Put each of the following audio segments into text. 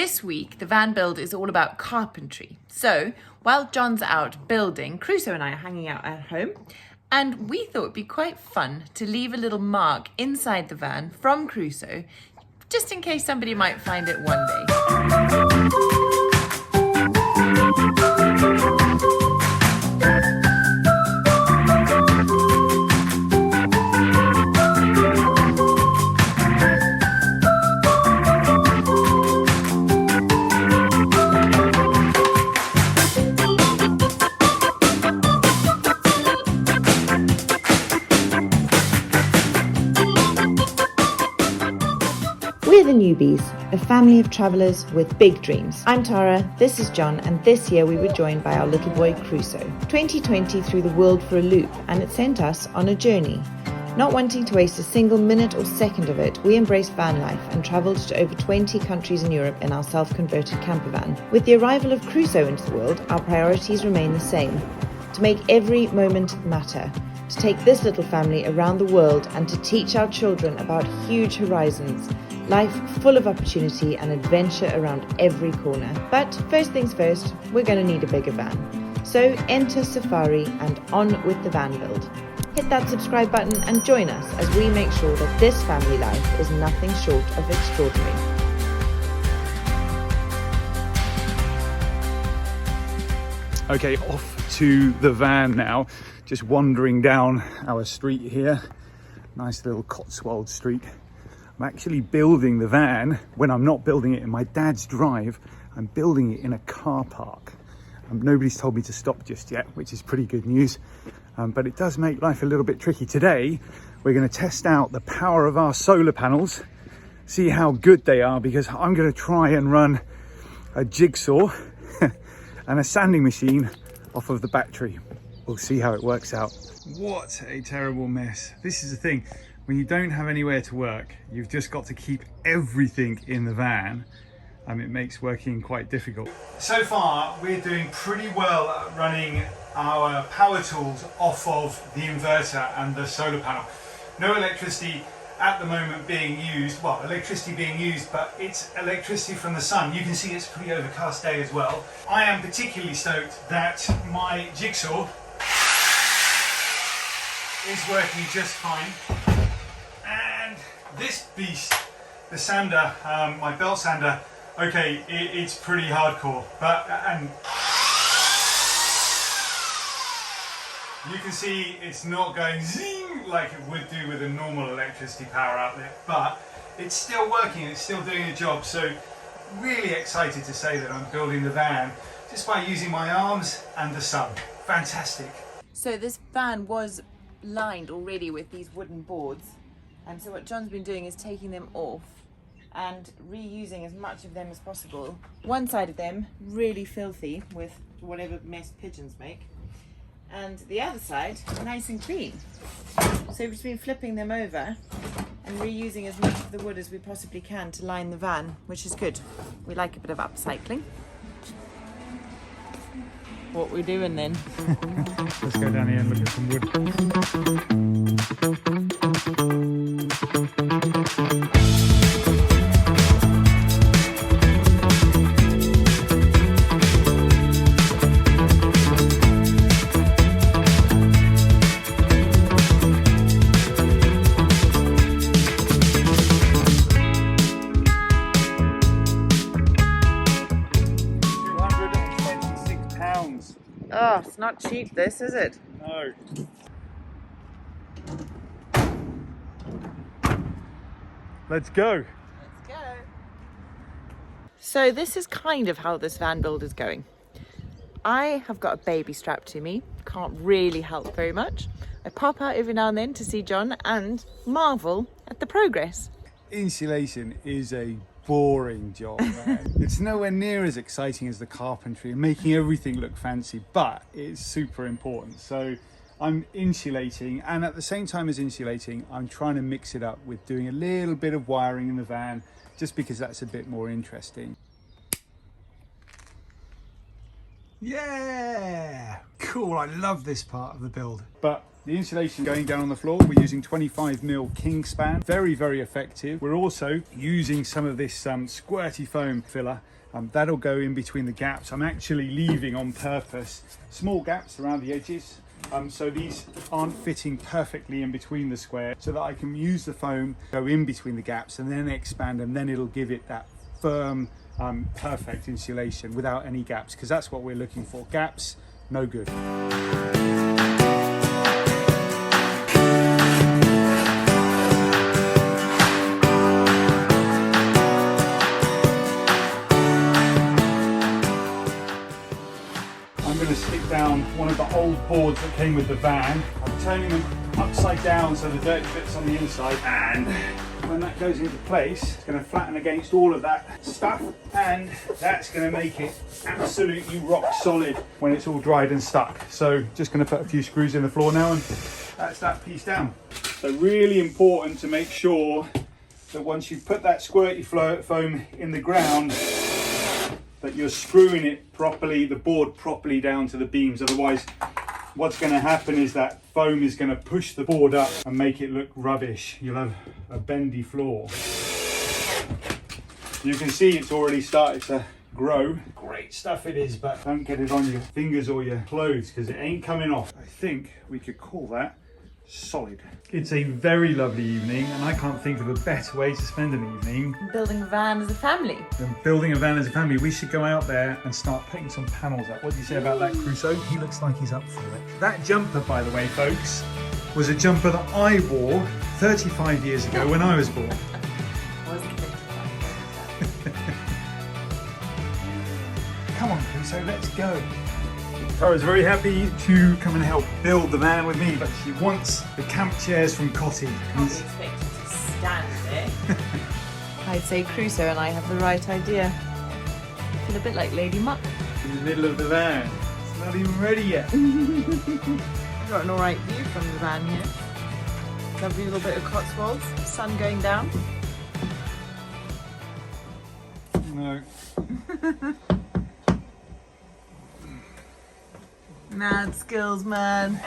This week, the van build is all about carpentry. So, while John's out building, Crusoe and I are hanging out at home, and we thought it'd be quite fun to leave a little mark inside the van from Crusoe, just in case somebody might find it one day. We're the Newbys, a family of travellers with big dreams. I'm Tara, this is John, and this year we were joined by our little boy Crusoe. 2020 threw the world for a loop, and it sent us on a journey. Not wanting to waste a single minute or second of it, we embraced van life and travelled to over 20 countries in Europe in our self-converted camper van. With the arrival of Crusoe into the world, our priorities remain the same: to make every moment matter, to take this little family around the world and to teach our children about huge horizons, life full of opportunity and adventure around every corner. But first things first, we're going to need a bigger van. So enter Safari and on with the van build. Hit that subscribe button and join us as we make sure that this family life is nothing short of extraordinary. Okay, off to the van now. Just wandering down our street here. Nice little Cotswold street. I'm actually building the van when I'm not building it in my dad's drive. I'm building it in a car park. Nobody's told me to stop just yet, which is pretty good news. But it does make life a little bit tricky. Today, we're going to test out the power of our solar panels, see how good they are, because I'm going to try and run a jigsaw and a sanding machine off of the battery. We'll see how it works out. What a terrible mess. This is the thing. When you don't have anywhere to work, you've just got to keep everything in the van. It makes working quite difficult. So far, we're doing pretty well at running our power tools off of the inverter and the solar panel. No electricity at the moment being used. Well, electricity being used, but it's electricity from the sun. You can see it's a pretty overcast day as well. I am particularly stoked that my jigsaw is working just fine. And this beast, the sander, my belt sander, okay, it's pretty hardcore, but you can see it's not going zing like it would do with a normal electricity power outlet, but it's still working, it's still doing a job. So really excited to say that I'm building the van just by using my arms and the sun. Fantastic. So this van was lined already with these wooden boards, and so what John's been doing is taking them off and reusing as much of them as possible. One side of them really filthy with whatever mess pigeons make, and the other side nice and clean. So we've just been flipping them over and reusing as much of the wood as we possibly can to line the van, which is good. We like a bit of upcycling. What we're doing then? Let's go down here and look at some wood. Oh, it's not cheap this, is it? No. Let's go. Let's go. So this is kind of how this van build is going. I have got a baby strapped to me, can't really help very much. I pop out every now and then to see John and marvel at the progress. Insulation is a boring job, man. It's nowhere near as exciting as the carpentry and making everything look fancy, but it's super important. So I'm insulating, and at the same time as insulating, I'm trying to mix it up with doing a little bit of wiring in the van, just because that's a bit more interesting. Yeah, cool. I love this part of the build. But the insulation going down on the floor, we're using 25mm Kingspan. Very, very effective. We're also using some of this squirty foam filler. That'll go in between the gaps. I'm actually leaving on purpose small gaps around the edges. So these aren't fitting perfectly in between the square, so that I can use the foam, go in between the gaps and then expand, and then it'll give it that firm, perfect insulation without any gaps, because that's what we're looking for. Gaps, no good. I'm going to stick down one of the old boards that came with the van. I'm turning them upside down so the dirt fits on the inside, and when that goes into place, it's going to flatten against all of that stuff, and that's going to make it absolutely rock solid when it's all dried and stuck. So just going to put a few screws in the floor now, and that's that piece down. So really important to make sure that once you put that squirty foam in the ground, that you're screwing it properly, the board properly down to the beams. Otherwise, what's going to happen is that foam is going to push the board up and make it look rubbish. You'll have a bendy floor. You can see it's already started to grow. Great stuff it is, but don't get it on your fingers or your clothes because it ain't coming off. I think we could call that solid. It's a very lovely evening, and I can't think of a better way to spend an evening. Building a van as a family. Than building a van as a family. We should go out there and start putting some panels up. What do you say about that, Crusoe? He looks like he's up for it. That jumper, by the way, folks, was a jumper that I wore 35 years ago when I was born. Come on, Crusoe, let's go. Tara's very happy to come and help build the van with me, but she wants the camp chairs from Koti. Can't expect you to stand there. I'd say Crusoe and I have the right idea. I feel a bit like Lady Muck. In the middle of the van. It's not even ready yet. I've got an alright view from the van here. Lovely little bit of Cotswolds, sun going down. No. Mad skills, man.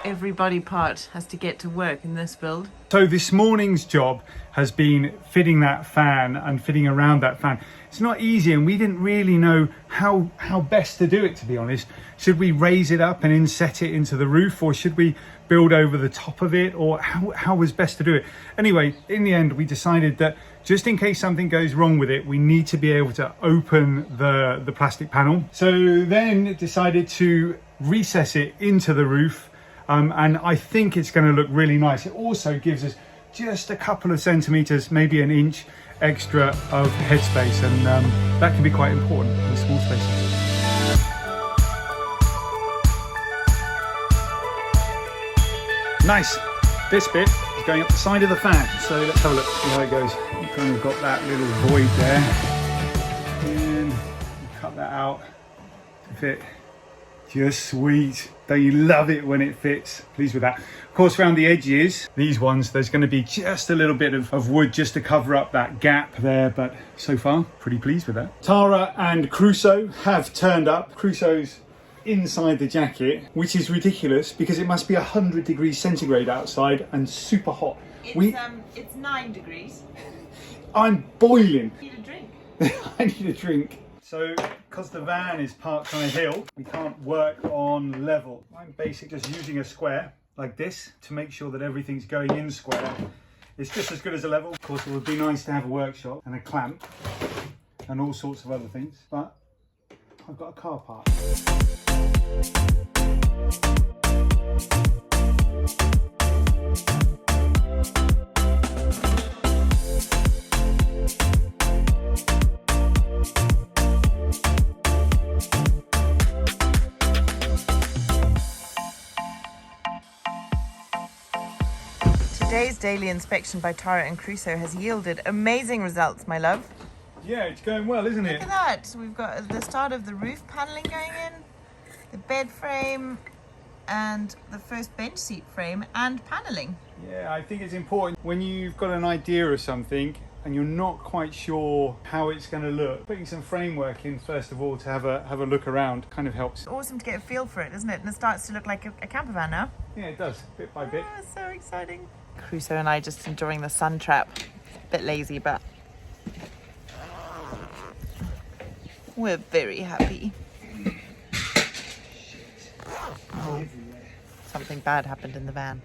Every body part has to get to work in this build. So this morning's job has been fitting that fan and fitting around that fan. It's not easy, and we didn't really know how best to do it, to be honest. Should we raise it up and inset it into the roof, or should we build over the top of it, or how was best to do it? Anyway, in the end, we decided that just in case something goes wrong with it, we need to be able to open the plastic panel. So then decided to recess it into the roof, and I think it's going to look really nice. It also gives us just a couple of centimeters, maybe an inch extra of headspace, and that can be quite important in small spaces. Nice. This bit is going up the side of the fan, so let's have a look, see how it goes. You've kind of got that little void there, and cut that out to fit. Just sweet. Don't you love it when it fits? Pleased with that. Of course, around the edges, these ones, there's going to be just a little bit of wood just to cover up that gap there, but so far, pretty pleased with that. Tara and Crusoe have turned up. Crusoe's inside the jacket, which is ridiculous because it must be 100 degrees centigrade outside and super hot. It's 9 degrees. I'm boiling. You need a drink. I need a drink. So, because the van is parked on a hill, we can't work on level. I'm basically just using a square like this to make sure that everything's going in square. It's just as good as a level. Of course, it would be nice to have a workshop and a clamp and all sorts of other things, but I've got a car park. Today's daily inspection by Tara and Crusoe has yielded amazing results, my love. Yeah, it's going well, isn't it? Look at that. We've got the start of the roof paneling going in, the bed frame, and the first bench seat frame and paneling. Yeah, I think it's important when you've got an idea of something and you're not quite sure how it's going to look, putting some framework in first of all to have a look around kind of helps. Awesome to get a feel for it, isn't it? And it starts to look like a camper van now. Yeah, it does, bit by bit. Oh, so exciting. Crusoe and I just enjoying the sun trap. A bit lazy, but we're very happy. Oh, something bad happened in the van.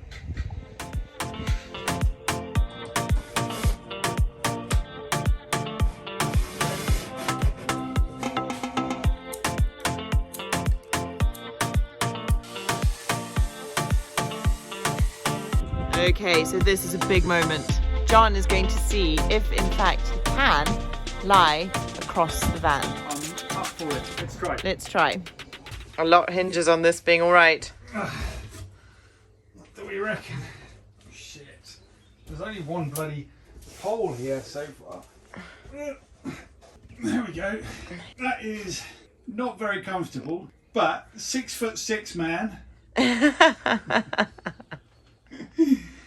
Okay, so this is a big moment. John is going to see if, in fact, he can lie across the van. I'm up for it. Let's try. Let's try. A lot hinges on this being all right. What do we reckon? Shit. There's only one bloody hole here so far. There we go. That is not very comfortable, but 6'6" man.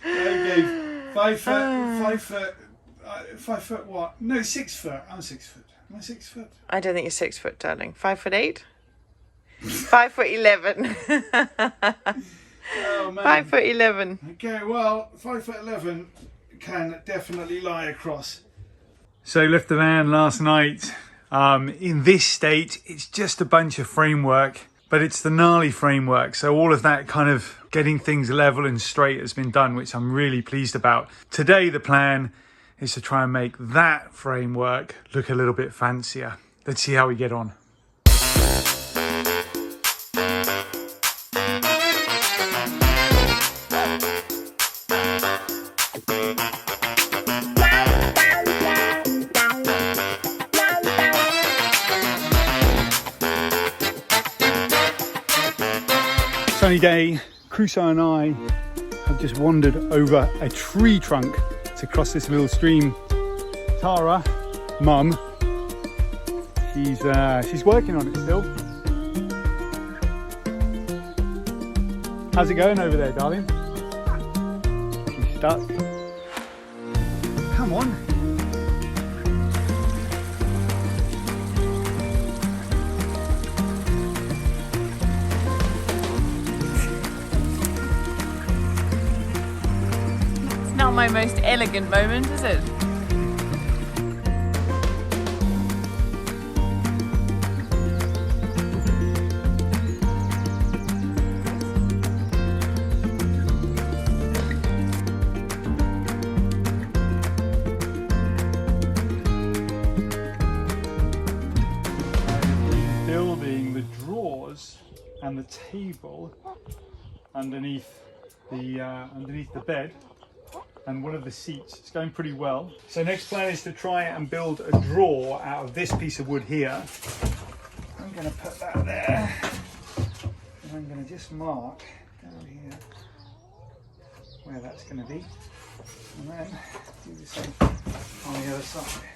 Okay, 5 foot, 5 foot what? No, 6 foot. I'm 6 foot. Am I 6 foot? I don't think you're 6 foot, darling. 5'8"? 5'11". Oh man. 5'11". Okay, well, 5'11" can definitely lie across. So left the van last night. In this state, it's just a bunch of framework, but it's the gnarly framework. So all of that kind of getting things level and straight has been done, which I'm really pleased about. Today, the plan is to try and make that framework look a little bit fancier. Let's see how we get on. Sunny day, Crusoe and I have just wandered over a tree trunk to cross this little stream. Tara, mum, she's working on it still. How's it going over there, darling? She's stuck. Come on. Not my most elegant moment, is it? Building the drawers and the table underneath the bed and one of the seats. It's going pretty well. So next plan is to try and build a drawer out of this piece of wood here. I'm going to put that there, and I'm going to just mark down here where that's going to be, and then do the same on the other side.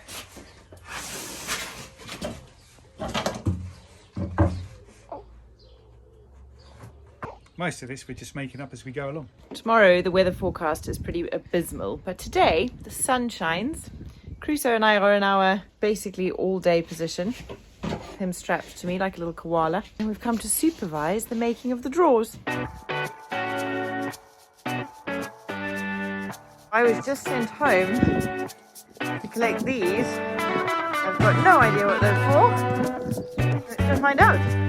Most of this we're just making up as we go along. Tomorrow the weather forecast is pretty abysmal, but today the sun shines. Crusoe and I are in our basically all-day position, him strapped to me like a little koala, and we've come to supervise the making of the drawers. I was just sent home to collect these. I've got no idea what they're for. Let's go find out.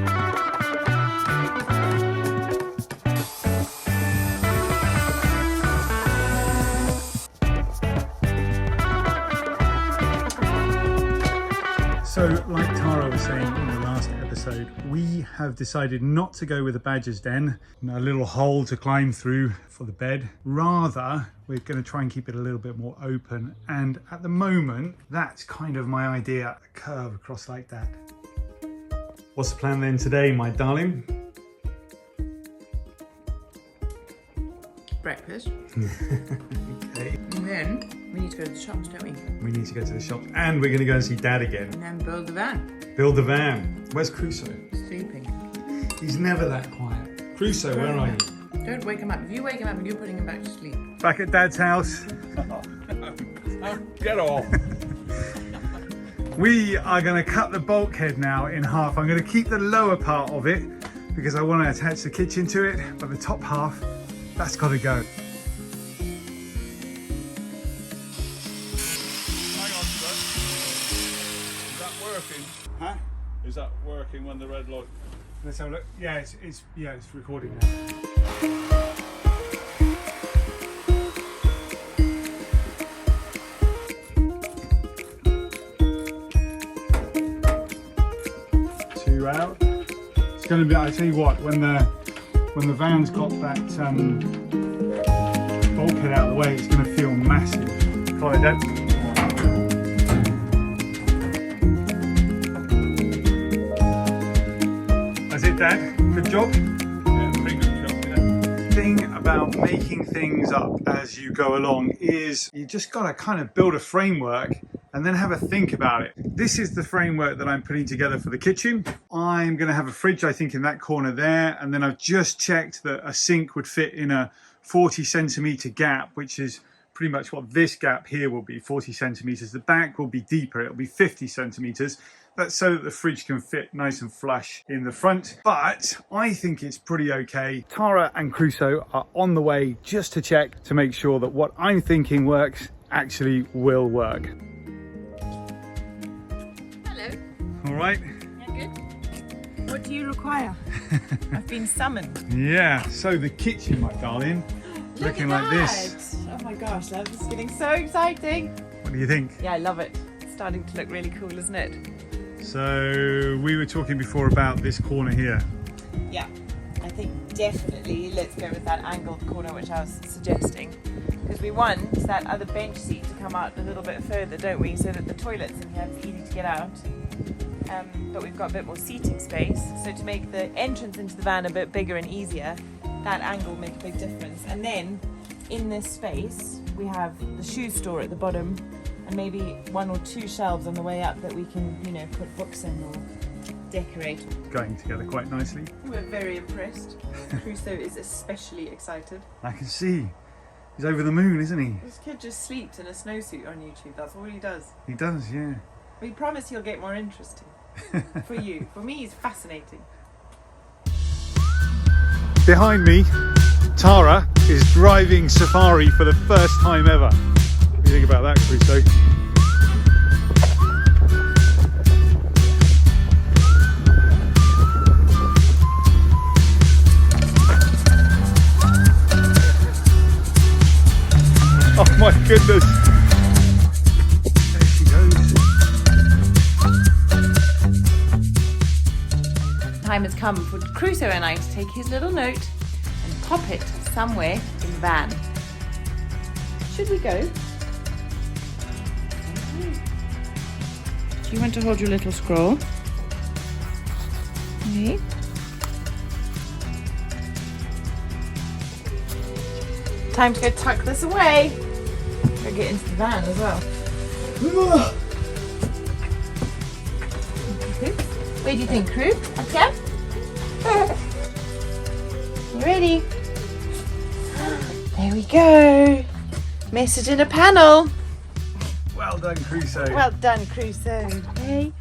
So, like Tara was saying in the last episode, we have decided not to go with a badger's den, a little hole to climb through for the bed. Rather, we're going to try and keep it a little bit more open. And at the moment, that's kind of my idea, a curve across like that. What's the plan then today, my darling? Breakfast. Okay. And then we need to go to the shops, don't we? We need to go to the shops and we're going to go and see Dad again. And then build the van. Build the van. Where's Crusoe? Sleeping. He's never that quiet. Crusoe, where are you? Don't wake him up. If you wake him up and you're putting him back to sleep. Back at Dad's house. I Get off. We are going to cut the bulkhead now in half. I'm going to keep the lower part of it because I want to attach the kitchen to it, but the top half, that's got to go. Hang on, sir. Is that working? Huh? Is that working when the red light? Let's have a look. Yeah, it's recording now. Two out. It's going to be. I tell you what, when the van's got that bulkhead out of the way, it's going to feel massive. Follow that. That's it, Dad. Good job. Yeah, pretty good job. Yeah. The thing about making things up as you go along is you just got to kind of build a framework and then have a think about it. This is the framework that I'm putting together for the kitchen. I'm going to have a fridge, I think, in that corner there, and then I've just checked that a sink would fit in a 40 centimeter gap, which is pretty much what this gap here will be, 40 centimeters. The back will be deeper, it'll be 50 centimeters. That's so that the fridge can fit nice and flush in the front, but I think it's pretty okay. Tara and Crusoe are on the way just to check to make sure that what I'm thinking works actually will work. All right. Yeah, good. What do you require? I've been summoned. Yeah, so the kitchen, my darling, looking like this. Oh my gosh, love, this is getting so exciting. What do you think? Yeah, I love it. It's starting to look really cool, isn't it? So we were talking before about this corner here. Yeah, I think definitely let's go with that angled corner which I was suggesting. Because we want that other bench seat to come out a little bit further, don't we? So that the toilet's in here, it's easy to get out. But we've got a bit more seating space, so to make the entrance into the van a bit bigger and easier, that angle will make a big difference. And then in this space we have the shoe store at the bottom and maybe 1 or 2 shelves on the way up that we can, you know, put books in or decorate. Going together quite nicely. We're very impressed. Crusoe is especially excited. I can see. He's over the moon, isn't he? This kid just sleeps in a snowsuit on YouTube, that's all he does. He does, yeah. We promise he'll get more interesting. For you. For me, he's fascinating. Behind me, Tara is driving Safari for the first time ever. What do you think about that, Crusoe? Oh my goodness! There she goes. Time has come for Crusoe and I to take his little note and pop it somewhere in the van. Should we go? Do you want to hold your little scroll? Okay. Time to go tuck this away. Go get into the van as well. Where do you think, crew? Okay. You ready? There we go. Message in a panel. Well done, Crusoe. Well done, Crusoe. Hey.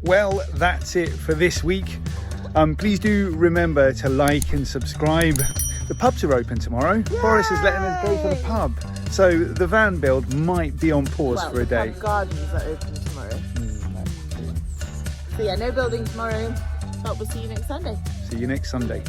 Well, that's it for this week. Please do remember to like and subscribe. The pubs are open tomorrow. Yay! Boris is letting us go to the pub. So the van build might be on pause for a day. The gardens are open tomorrow. So yeah, no building tomorrow, but we'll see you next Sunday. See you next Sunday.